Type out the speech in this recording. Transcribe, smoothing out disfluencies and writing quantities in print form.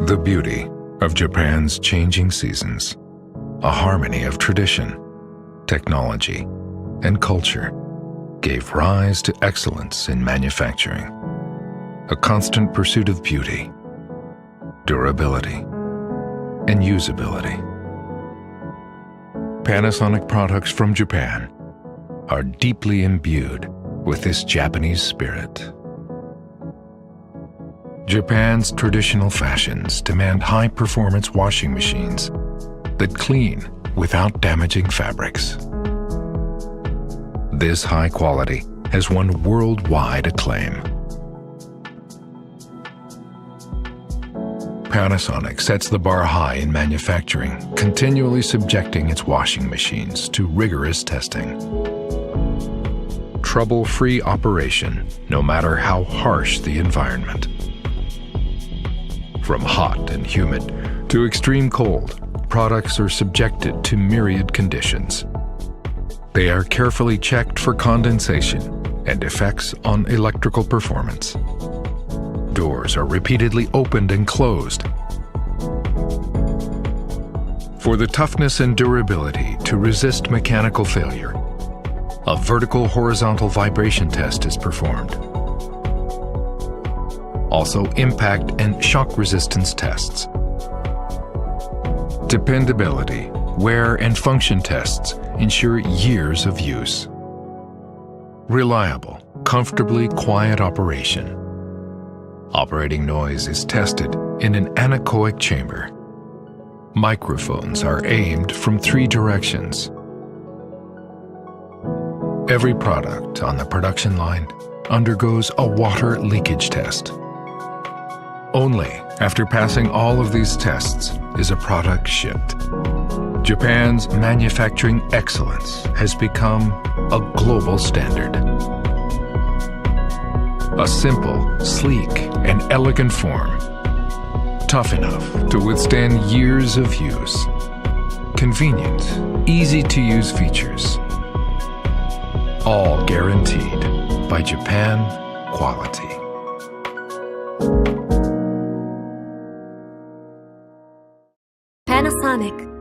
The beauty of Japan's changing seasons, a harmony of tradition, technology, and culture, gave rise to excellence in manufacturing, a constant pursuit of beauty, durability, and usability. Panasonic products from Japan are deeply imbued with this Japanese spirit. Japan's traditional fashions demand high-performance washing machines that clean without damaging fabrics. This high quality has won worldwide acclaim. Panasonic sets the bar high in manufacturing, continually subjecting its washing machines to rigorous testing. Trouble-free operation, no matter how harsh the environment. From hot and humid to extreme cold, products are subjected to myriad conditions. They are carefully checked for condensation and effects on electrical performance. Doors are repeatedly opened and closed. For the toughness and durability to resist mechanical failure, a vertical-horizontal vibration test is performed. Also, impact and shock resistance tests. Dependability, wear and function tests ensure years of use. Reliable, comfortably quiet operation. Operating noise is tested in an anechoic chamber. Microphones are aimed from 3 directions. Every product on the production line undergoes a water leakage test. Only after passing all of these tests is a product shipped. Japan's manufacturing excellence has become a global standard. A simple, sleek, and elegant form, tough enough to withstand years of use. Convenient, easy-to-use features, all guaranteed by Japan quality. Panasonic.